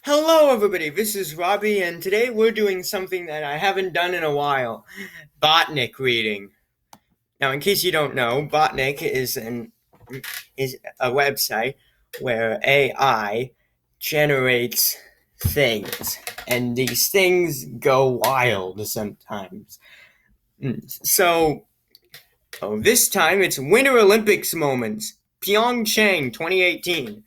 Hello, everybody. This is Robbie, and today we're doing something that I haven't done in a while: Botnik reading. Now, in case you don't know, Botnik is a website where AI generates things, and these things go wild sometimes. So, this time it's Winter Olympics moments, Pyeongchang 2018.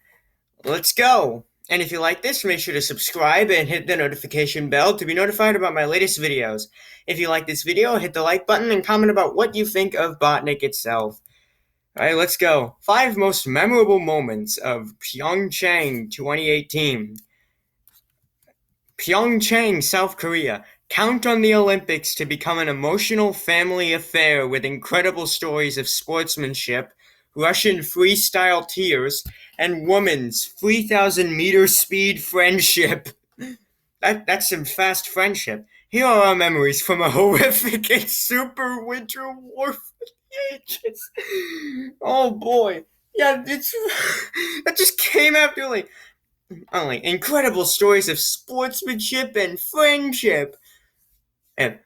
Let's go! And if you like this, make sure to subscribe and hit the notification bell to be notified about my latest videos. If you like this video, hit the like button and comment about what you think of Botnik itself. Alright, let's go. 5 most memorable moments of Pyeongchang 2018. Pyeongchang, South Korea. Count on the Olympics to become an emotional family affair with incredible stories of sportsmanship, Russian freestyle tears, and women's 3,000-meter speed friendship. That's some fast friendship. Here are our memories from a horrific and super winter war ages. Oh boy. Yeah, that just came after incredible stories of sportsmanship and friendship. And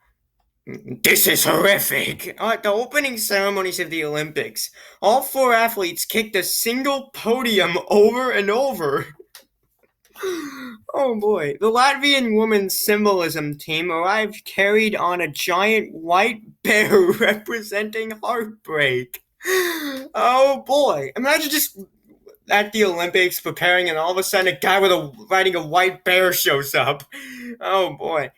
this is horrific. At the opening ceremonies of the Olympics, all 4 athletes kicked a single podium over and over. Oh boy. The Latvian women's symbolism team arrived carried on a giant white bear representing heartbreak. Oh boy. Imagine just at the Olympics preparing, and all of a sudden a guy riding a white bear shows up. Oh boy.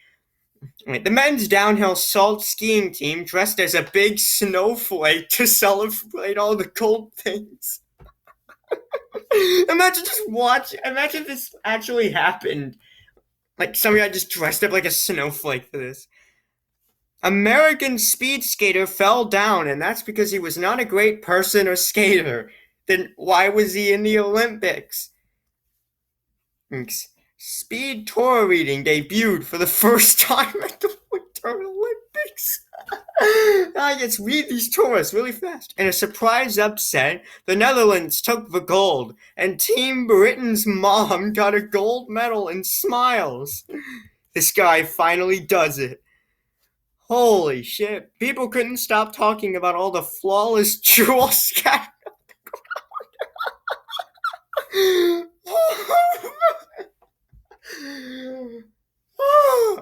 The men's downhill salt skiing team dressed as a big snowflake to celebrate all the cold things. Imagine this actually happened. Like some guy just dressed up like a snowflake for this. American speed skater fell down, and that's because he was not a great person or skater. Then why was he in the Olympics? Speed Torah reading debuted for the first time at the Winter Olympics. Let's read these Torahs really fast. In a surprise upset, the Netherlands took the gold, and Team Britain's mom got a gold medal and smiles. This guy finally does it. Holy shit. People couldn't stop talking about all the flawless jewels scattered.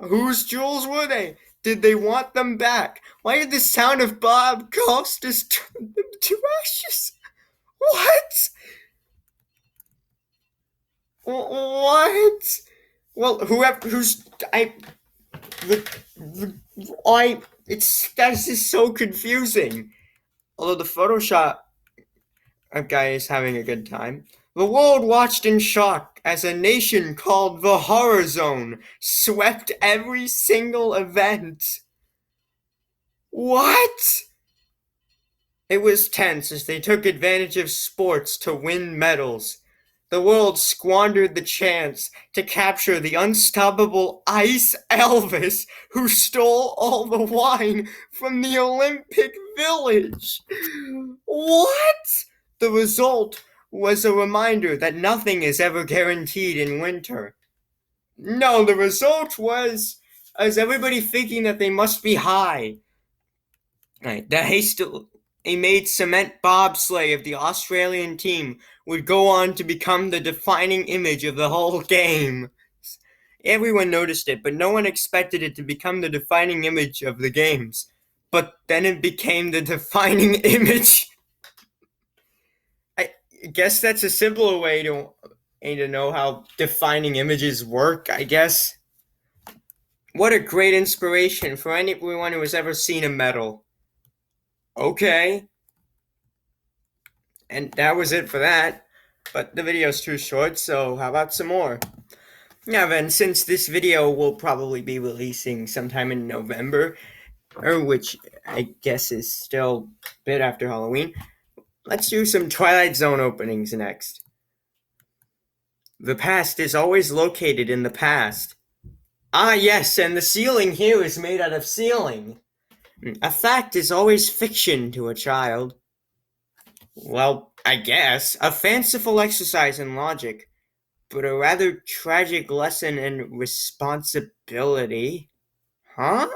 Whose jewels were they? Did they want them back? Why did the sound of Bob Costas turn them to ashes? What? What? Well, that's just so confusing. Although the Photoshop guy is having a good time. The world watched in shock as a nation called the Horror Zone swept every single event. What? It was tense as they took advantage of sports to win medals. The world squandered the chance to capture the unstoppable Ice Elvis who stole all the wine from the Olympic Village. What? The result was a reminder that nothing is ever guaranteed in winter. No, the result was as everybody thinking that they must be high. The hastily made cement bobsleigh of the Australian team would go on to become the defining image of the whole game. Everyone noticed it, but no one expected it to become the defining image of the games. But then it became the defining image. I guess that's a simpler way to know how defining images work, I guess. What a great inspiration for anyone who has ever seen a medal. Okay. And that was it for that. But the video's too short, so how about some more? Now then, since this video will probably be releasing sometime in November, or which I guess is still a bit after Halloween, let's do some Twilight Zone openings next. The past is always located in the past. Ah yes, and the ceiling here is made out of ceiling. A fact is always fiction to a child. Well, I guess. A fanciful exercise in logic. but a rather tragic lesson in responsibility. Huh?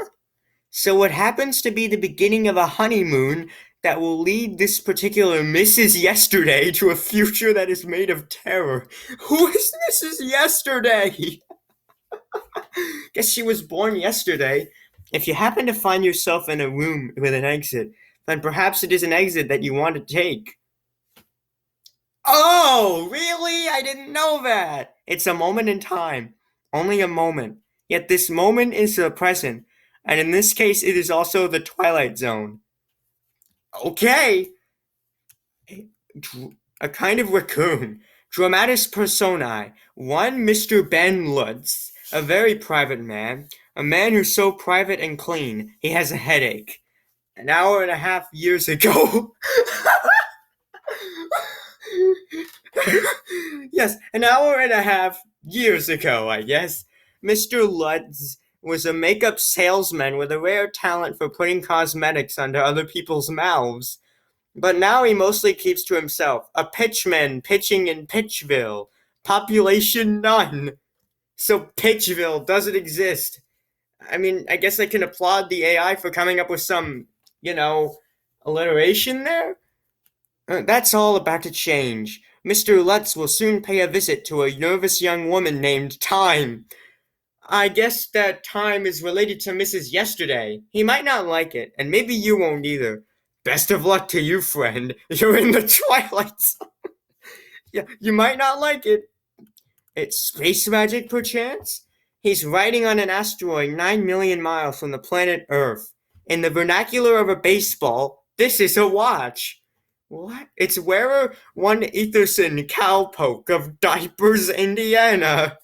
So it happens to be the beginning of a honeymoon that will lead this particular Mrs. Yesterday to a future that is made of terror. Who is Mrs. Yesterday? Guess she was born yesterday. If you happen to find yourself in a room with an exit, then perhaps it is an exit that you want to take. Oh, really? I didn't know that. It's a moment in time. Only a moment. Yet this moment is the present. And in this case, it is also the Twilight Zone. Okay. A kind of raccoon. Dramatis personae. One Mr. Ben Lutz, a very private man. A man who's so private and clean, he has a headache. An hour and a half years ago. Yes, an hour and a half years ago, I guess, Mr. Lutz was a makeup salesman with a rare talent for putting cosmetics onto other people's mouths. But now he mostly keeps to himself. A pitchman pitching in Pitchville. Population none. So Pitchville doesn't exist. I mean, I guess I can applaud the AI for coming up with some, alliteration there. That's all about to change. Mr. Lutz will soon pay a visit to a nervous young woman named Time. I guess that Time is related to Mrs. Yesterday. He might not like it, and maybe you won't either. Best of luck to you, friend. You're in the Twilight Zone. Yeah, you might not like it. It's space magic, perchance? He's riding on an asteroid 9 million miles from the planet Earth. In the vernacular of a baseball, this is a watch. What? It's wearer one Etherson Cowpoke of Diapers, Indiana.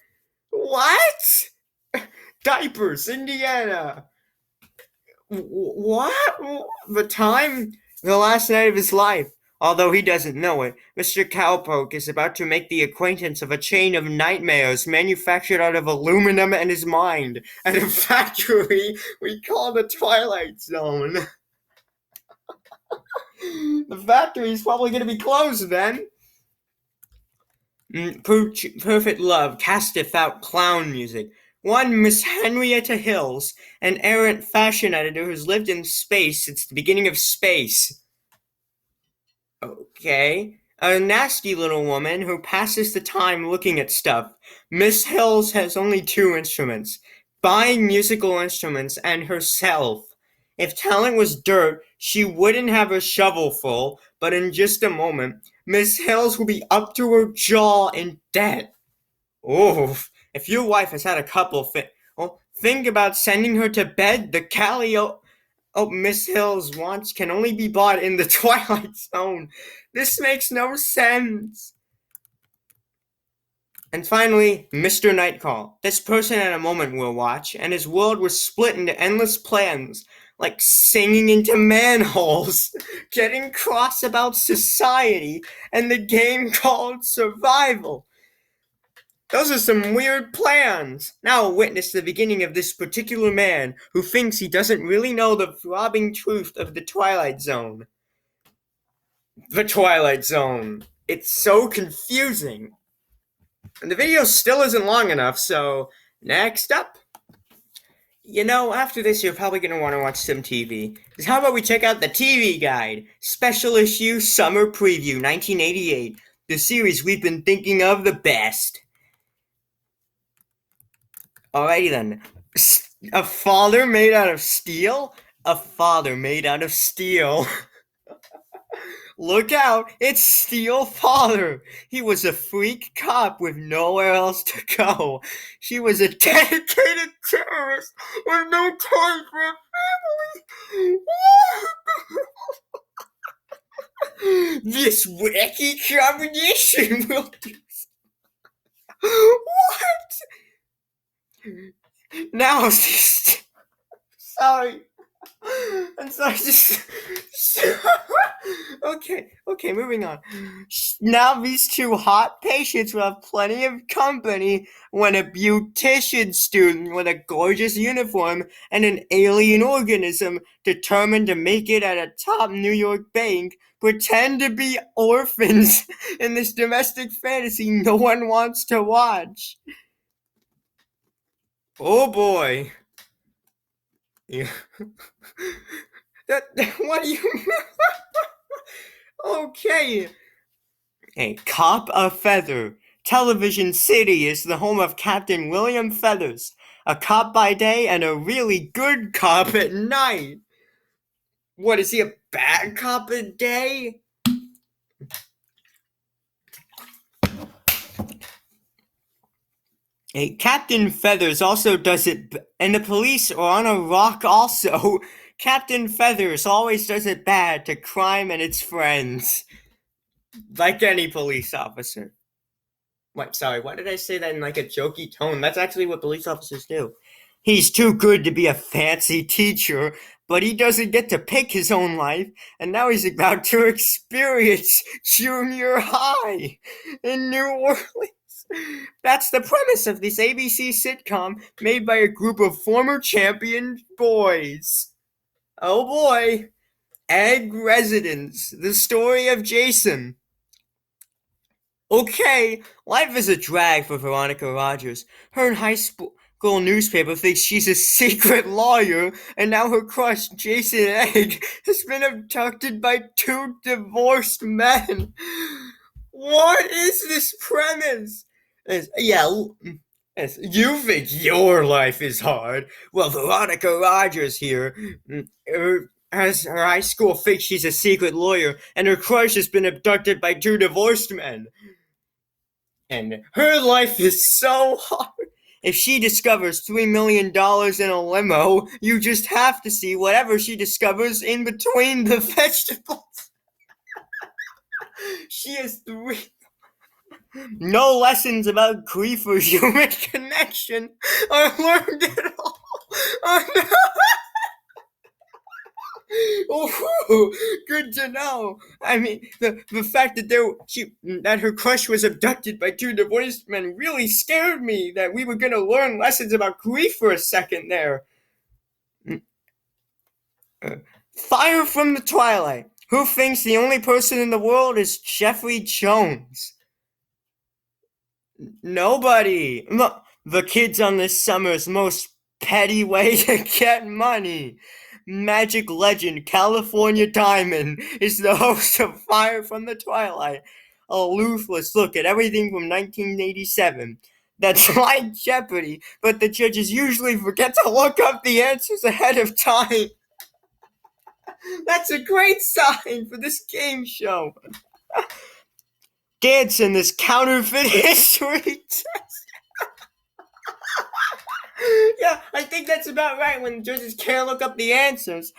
What? Diapers, Indiana. What? The last night of his life. Although he doesn't know it, Mr. Cowpoke is about to make the acquaintance of a chain of nightmares manufactured out of aluminum and his mind at a factory we call the Twilight Zone. The factory's probably going to be closed then. Perfect love casteth out clown music. One Miss Henrietta Hills, an errant fashion editor who's lived in space since the beginning of space. Okay. A nasty little woman who passes the time looking at stuff. Miss Hills has only two instruments. Buying musical instruments and herself. If talent was dirt, she wouldn't have a shovelful, but in just a moment, Miss Hills will be up to her jaw in debt. Oof. If your wife has had a couple think about sending her to bed. The Callio Miss Hills wants can only be bought in the Twilight Zone. This makes no sense. And finally, Mr. Nightcall. This person at a moment will watch, and his world was split into endless plans, like singing into manholes, getting cross about society, and the game called survival. Those are some weird plans. Now witness the beginning of this particular man who thinks he doesn't really know the throbbing truth of the Twilight Zone. The Twilight Zone. It's so confusing. And the video still isn't long enough, so next up. After this, you're probably going to want to watch some TV. Because how about we check out the TV Guide? Special Issue Summer Preview 1988. The series we've been thinking of the best. Alrighty then. A father made out of steel? A father made out of steel. Look out, it's Steel Father. He was a freak cop with nowhere else to go. He was a dedicated terrorist with no time for a family. This wacky combination will do. What? Now, sorry. And so I just. Okay, moving on. Now these two hot patients will have plenty of company when a beautician student with a gorgeous uniform and an alien organism determined to make it at a top New York bank pretend to be orphans in this domestic fantasy no one wants to watch. Oh boy. Yeah. What do you. Okay. A Cop of Feather. Television City is the home of Captain William Feathers, a cop by day and a really good cop at night. What, is he a bad cop at day? A Captain Feathers also does it, and the police are on a rock also. Captain Feathers always does it bad to crime and its friends. Like any police officer. Wait, sorry, why did I say that in like a jokey tone? That's actually what police officers do. He's too good to be a fancy teacher, but he doesn't get to pick his own life, and now he's about to experience junior high in New Orleans. That's the premise of this ABC sitcom made by a group of former champion boys. Oh boy. Egg Residence, the story of Jason. Okay, life is a drag for Veronica Rogers. Her high school newspaper thinks she's a secret lawyer, and now her crush, Jason Egg, has been abducted by two divorced men. What is this premise? Yes, you think your life is hard. Well, Veronica Rogers here has her high school thinks she's a secret lawyer, and her crush has been abducted by two divorced men. And her life is so hard. If she discovers $3 million in a limo, you just have to see whatever she discovers in between the vegetables. She has three. No lessons about grief or human connection are learned at all. Oh, no. Oh, good to know. I mean, the fact that her crush was abducted by two divorced men really scared me. That we were gonna learn lessons about grief for a second there. Fire from the Twilight. Who thinks the only person in the world is Jeffrey Jones? Nobody. Look, the kids on this summer's most petty way to get money. Magic legend California Diamond is the host of Fire from the Twilight, a ruthless look at everything from 1987. That's like Jeopardy, but the judges usually forget to look up the answers ahead of time. That's a great sign for this game show. Dance in this counterfeit history test. Yeah, I think that's about right when the judges can't look up the answers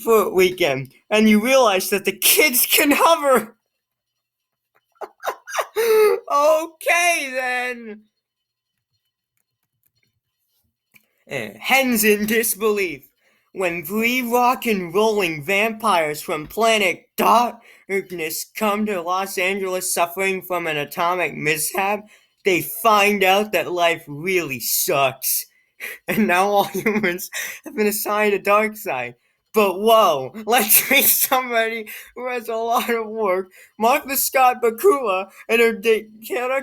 for a weekend. And you realize that the kids can hover. Okay, then. Hens in disbelief. When three rock and rolling vampires from planet Darkness come to Los Angeles suffering from an atomic mishap, they find out that life really sucks. And now all humans have been assigned a dark side. But whoa, let's meet somebody who has a lot of work. Martha Scott Bakula and her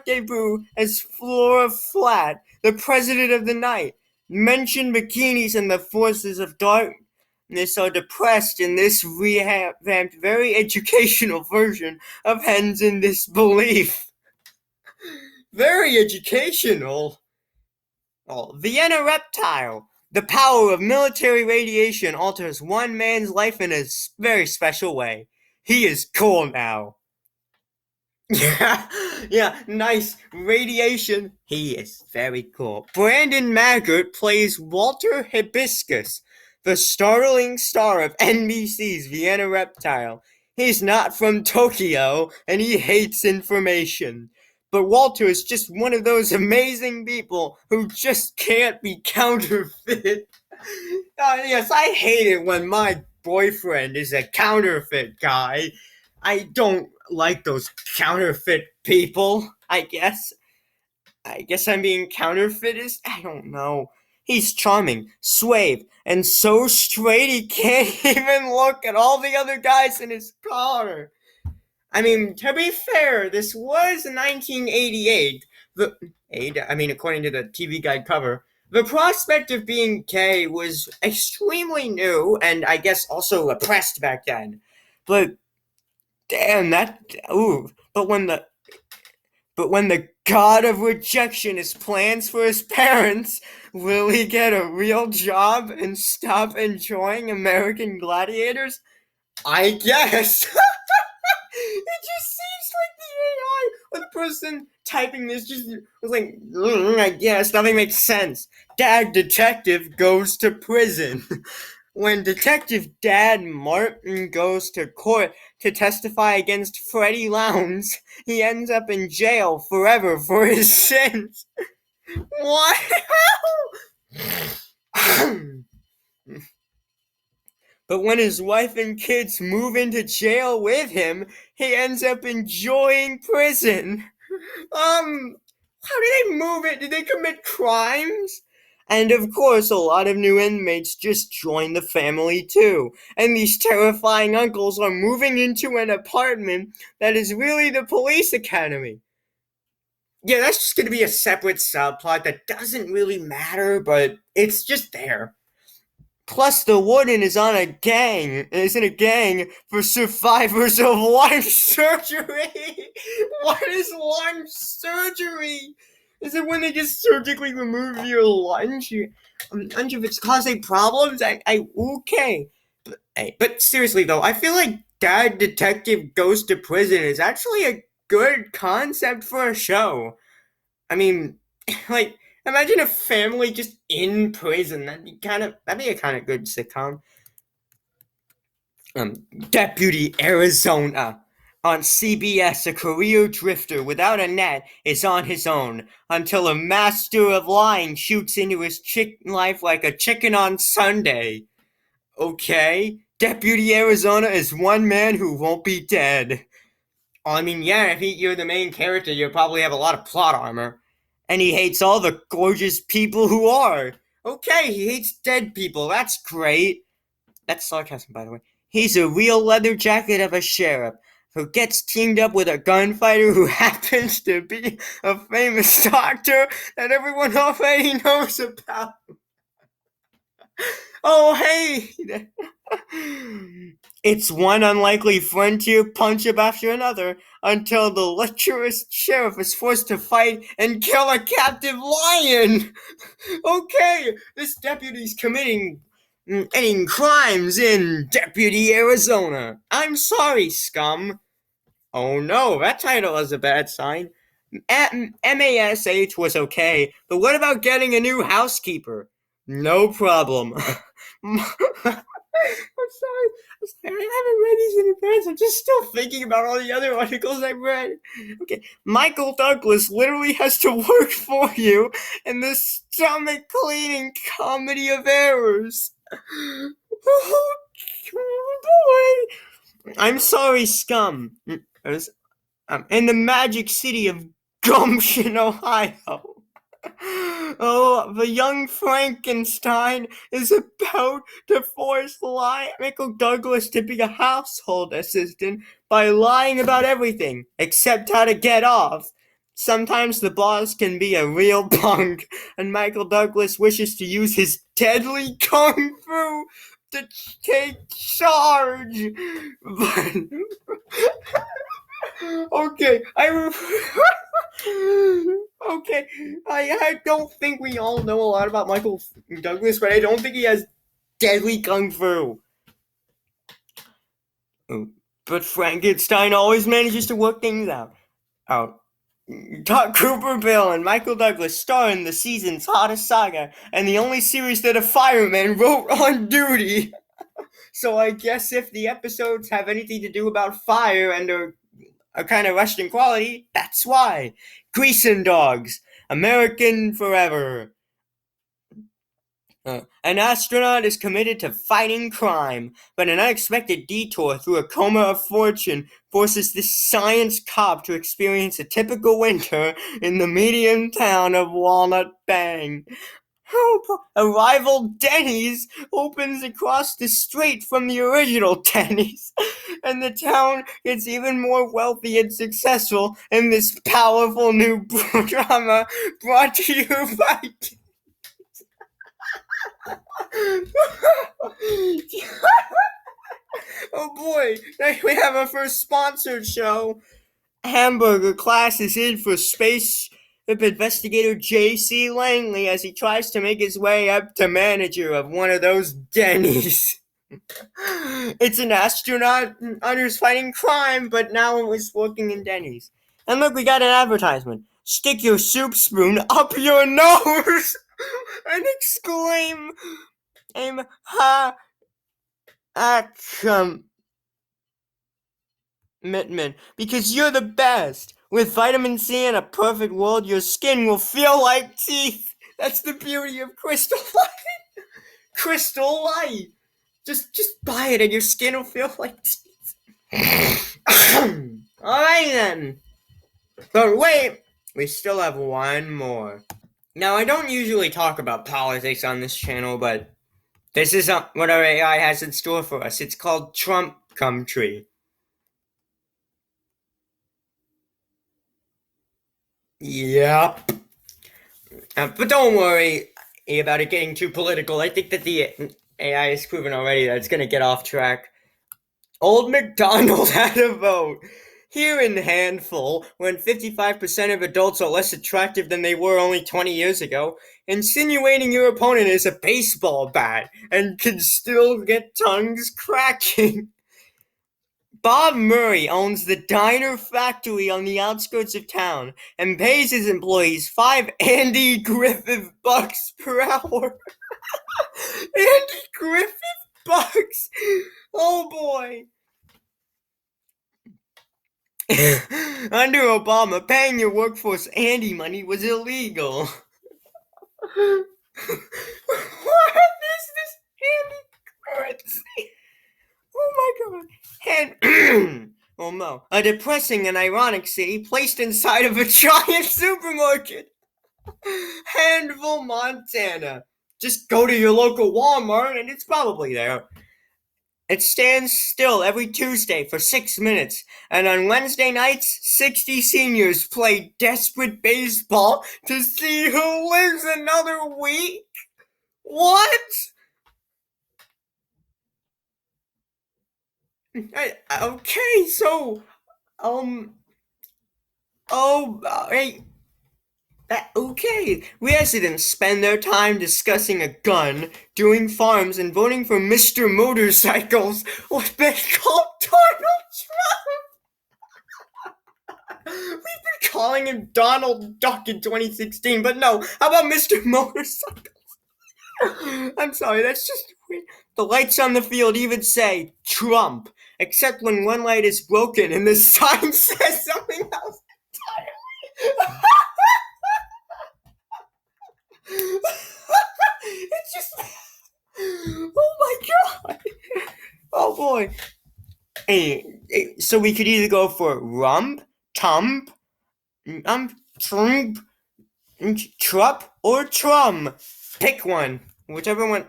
debut as Flora Flatt, the president of the night. Mentioned bikinis and the forces of darkness are depressed in this revamped, very educational version of Hens in Disbelief. Very educational. Vienna Reptile. The power of military radiation alters one man's life in a very special way. He is cool now. Yeah, nice. Radiation. He is very cool. Brandon Maggart plays Walter Hibiscus, the startling star of NBC's Vienna Reptile. He's not from Tokyo, and he hates information. But Walter is just one of those amazing people who just can't be counterfeit. Yes, I hate it when my boyfriend is a counterfeit guy. I don't like those counterfeit people, I guess. I guess I'm being counterfeitist? I don't know. He's charming, suave, and so straight he can't even look at all the other guys in his car. I mean, to be fair, this was 1988. According to the TV Guide cover, the prospect of being gay was extremely new and I guess also oppressed back then. But damn, ooh. But when the god of rejection is plans for his parents, will he get a real job and stop enjoying American gladiators? I guess. It just seems like the AI or the person typing this just was like, I guess nothing makes sense. Dad detective goes to prison. When Detective Dad Martin goes to court to testify against Freddie Lowndes, he ends up in jail forever for his sins. What? But when his wife and kids move into jail with him, he ends up enjoying prison. How did they move it? Did they commit crimes? And of course, a lot of new inmates just join the family too. And these terrifying uncles are moving into an apartment that is really the police academy. Yeah, that's just going to be a separate subplot that doesn't really matter, but it's just there. Plus, the warden is in a gang for survivors of lung surgery. What is lung surgery? Is it when they just surgically remove your lungs? If it's causing problems, okay. But seriously though, I feel like Dad Detective Goes to Prison is actually a good concept for a show. I mean, like, imagine a family just in prison. That'd be a kind of good sitcom. Deputy Arizona. On CBS, a career drifter without a net is on his own until a master of lying shoots into his life like a chicken on Sunday. Okay, Deputy Arizona is one man who won't be dead. I mean, yeah, if you're the main character, you'll probably have a lot of plot armor. And he hates all the gorgeous people who are. Okay, he hates dead people. That's great. That's sarcasm, by the way. He's a real leather jacket of a sheriff who gets teamed up with a gunfighter who happens to be a famous doctor that everyone already knows about. Oh, hey! It's one unlikely frontier punch-up after another until the lecherous sheriff is forced to fight and kill a captive lion. Okay, this deputy's committing any crimes in Deputy Arizona. I'm sorry, scum. Oh no, that title is a bad sign. MASH was okay, but what about getting a new housekeeper? No problem. I'm sorry. I haven't read these in advance. I'm just still thinking about all the other articles I read. Okay, Michael Douglas literally has to work for you in this stomach-cleaning comedy of errors. Oh, boy. I'm sorry, scum. In the magic city of Gumption, Ohio. Oh, the young Frankenstein is about to force Michael Douglas to be a household assistant by lying about everything except how to get off. Sometimes the boss can be a real punk, and Michael Douglas wishes to use his deadly kung fu to take charge. But okay, okay, I don't think we all know a lot about Michael Douglas, but I don't think he has deadly kung fu. But Frankenstein always manages to work things out. Cooper Bill and Michael Douglas star in the season's hottest saga, and the only series that a fireman wrote on duty. So I guess if the episodes have anything to do about fire and are a kind of Russian quality. That's why. Greasing dogs. American forever. An astronaut is committed to fighting crime, but an unexpected detour through a coma of fortune forces this science cop to experience a typical winter in the medium town of Walnut Bang. A rival Denny's opens across the street from the original Denny's, and the town gets even more wealthy and successful in this powerful new drama brought to you by... Oh boy, we have our first sponsored show. Hamburger class is in for spaceship investigator J.C. Langley as he tries to make his way up to manager of one of those Denny's. It's an astronaut who's fighting crime, but now is working in Denny's. And look, we got an advertisement. Stick your soup spoon up your nose and exclaim, "Aim ha commitment, because you're the best. With vitamin C and a perfect world, your skin will feel like teeth." That's the beauty of Crystal Light. Crystal Light. Just buy it and your skin will feel like teeth. Alright then. But wait, we still have one more. Now, I don't usually talk about politics on this channel, but this is what our AI has in store for us. It's called Trump Country. Yep. But don't worry about it getting too political. I think that the AI has proven already that it's going to get off track. Old MacDonald had a vote. Here in the handful, when 55% of adults are less attractive than they were only 20 years ago, insinuating your opponent is a baseball bat and can still get tongues cracking. Bob Murray owns the Diner Factory on the outskirts of town and pays his employees 5 Andy Griffith bucks per hour. Andy Griffith bucks! Oh boy! Under Obama, paying your workforce Andy money was illegal. What is this Andy currency? Oh my god. Oh no. A depressing and ironic city placed inside of a giant supermarket. Handville, Montana. Just go to your local Walmart and it's probably there. It stands still every Tuesday for 6 minutes, and on Wednesday nights, 60 seniors play desperate baseball to see who lives another week. What? Okay, so, okay. Residents spend their time discussing a gun, doing farms, and voting for Mr. Motorcycles, what they call Donald Trump. We've been calling him Donald Duck in 2016, but no, how about Mr. Motorcycles? I'm sorry, that's just weird. The lights on the field even say Trump, except when one light is broken and the sign says something else entirely. It's just... Oh my god! Oh boy. So we could either go for Rump, Trump, Trump, or Trum. Pick one. Whichever one.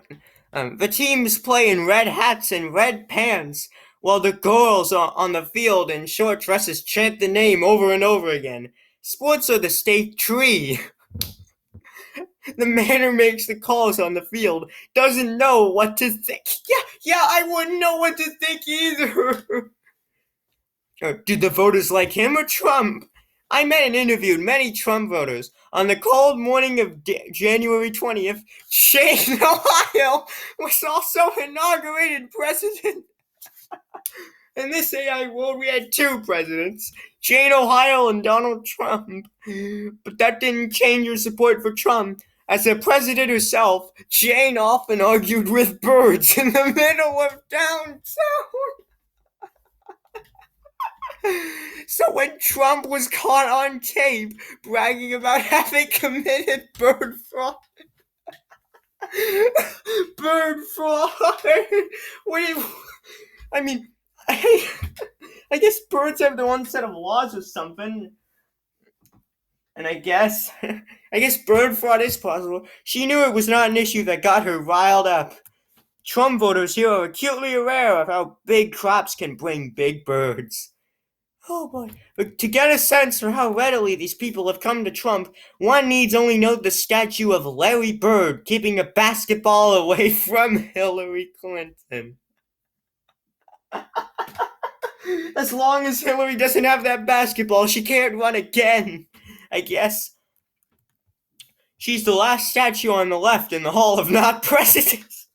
The teams play in red hats and red pants, while the girls on the field in short dresses chant the name over and over again. Sports are the state tree. The man who makes the calls on the field doesn't know what to think. Yeah, I wouldn't know what to think either. Did the voters like him or Trump? I met and interviewed many Trump voters. On the cold morning of January 20th, Shane, Ohio, was also inaugurated president. In this AI world, we had 2 presidents, Jane, Ohio, and Donald Trump. But that didn't change her support for Trump. As the president herself, Jane often argued with birds in the middle of downtown. So when Trump was caught on tape bragging about having committed bird fraud, bird fraud, what do you, I mean, I guess birds have their own set of laws or something. And I guess bird fraud is possible. She knew it was not an issue that got her riled up. Trump voters here are acutely aware of how big crops can bring big birds. Oh boy. But to get a sense for how readily these people have come to Trump, one needs only note the statue of Larry Bird keeping a basketball away from Hillary Clinton. As long as Hillary doesn't have that basketball, she can't run again, I guess. She's the last statue on the left in the Hall of Not Presidents.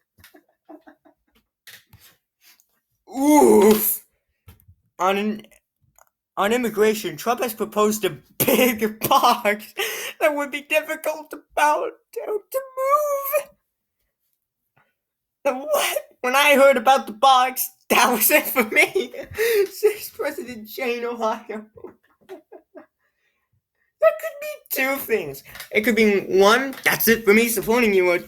Oof. On immigration, Trump has proposed a big box that would be difficult to move. What? When I heard about the box, that was it for me. Says President Jane, Ohio. That could be two things. It could be one, that's it for me supporting you, or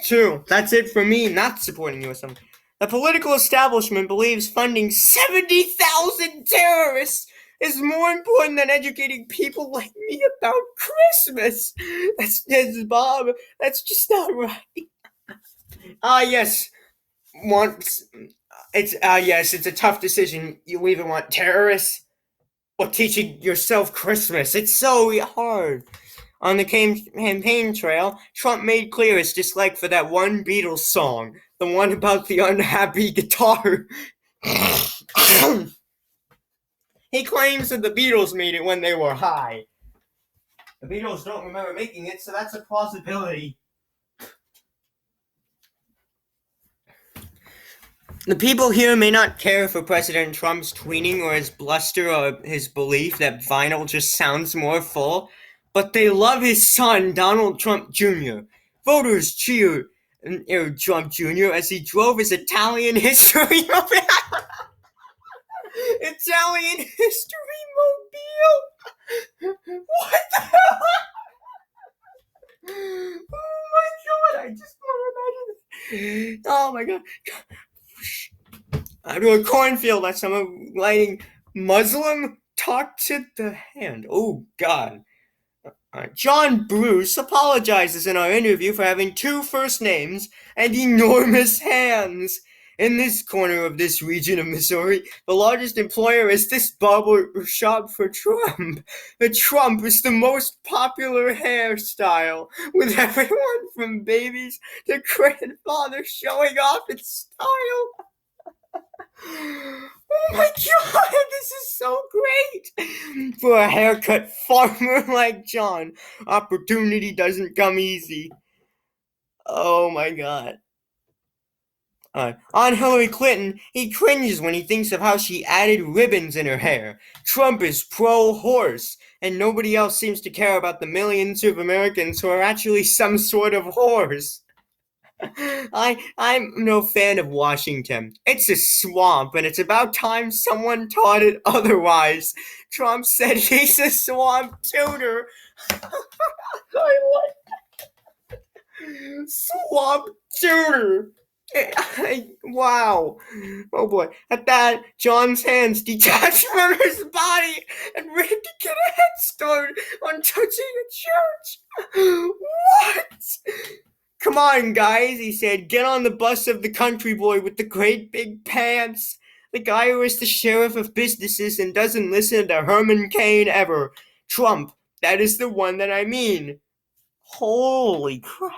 two, that's it for me not supporting you or something. The political establishment believes funding 70,000 terrorists is more important than educating people like me about Christmas. That's Bob. That's just not right. Yes. It's a tough decision. You either want terrorists or teaching yourself Christmas. It's so hard. On the campaign trail, Trump made clear his dislike for that one Beatles song, the one about the unhappy guitar. He claims that the Beatles made it when they were high. The Beatles don't remember making it, so that's a possibility. The people here may not care for President Trump's tweening or his bluster or his belief that vinyl just sounds more full, but they love his son, Donald Trump Jr. Voters cheered Trump Jr. as he drove his Italian history Italian history mobile. What the hell? Oh my god! I just want to imagine it. Oh my god! To a cornfield that someone lighting Muslim talk to the hand. Oh god. John Bruce apologizes in our interview for having two first names and enormous hands. In this corner of this region of Missouri, the largest employer is this barber shop for Trump. The Trump is the most popular hairstyle, with everyone from babies to grandfathers showing off its style. Oh my god, this is so great! For a haircut farmer like John, opportunity doesn't come easy. Oh my god. On Hillary Clinton, he cringes when he thinks of how she added ribbons in her hair. Trump is pro-horse, and nobody else seems to care about the millions of Americans who are actually some sort of horse. I'm no fan of Washington. It's a swamp, and it's about time someone taught it otherwise. Trump said he's a swamp tutor. I like swamp tutor. Wow. Oh boy. At that, John's hands detached from his body and ran to get a head start on touching a church. What? Come on, guys, he said. Get on the bus of the country boy with the great big pants. The guy who is the sheriff of businesses and doesn't listen to Herman Cain ever. Trump. That is the one that I mean. Holy crap.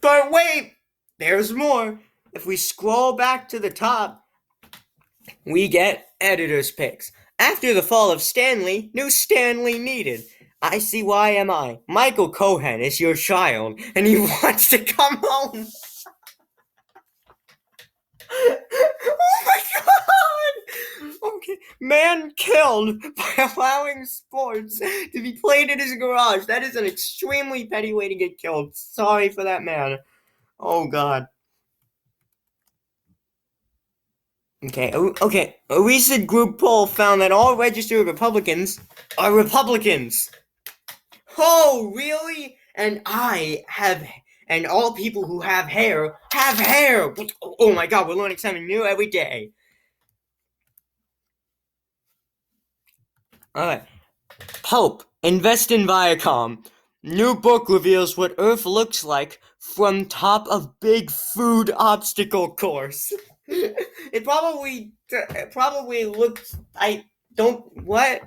But wait, there's more. If we scroll back to the top, we get editor's picks. After the fall of Stanley, new Stanley needed. ICYMI. Michael Cohen is your child, and he wants to come home. Oh my god! Okay, man killed by allowing sports to be played in his garage. That is an extremely petty way to get killed. Sorry for that man. Oh god. Okay. A recent group poll found that all registered Republicans are Republicans. Oh, really? And all people who have hair have hair. Oh my God, we're learning something new every day. All right. Pope, invest in Viacom. New book reveals what Earth looks like from top of big food obstacle course. It probably looks. I don't what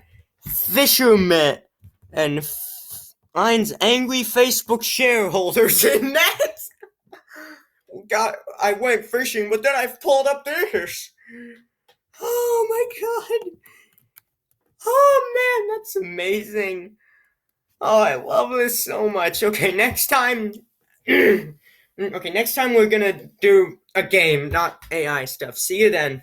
fisherman and finds angry Facebook shareholders in that. God, I went fishing, but then I pulled up this. Oh my God! Oh man, that's amazing. Oh, I love this so much. Okay, next time. Okay, next time we're gonna do a game, not AI stuff. See you then.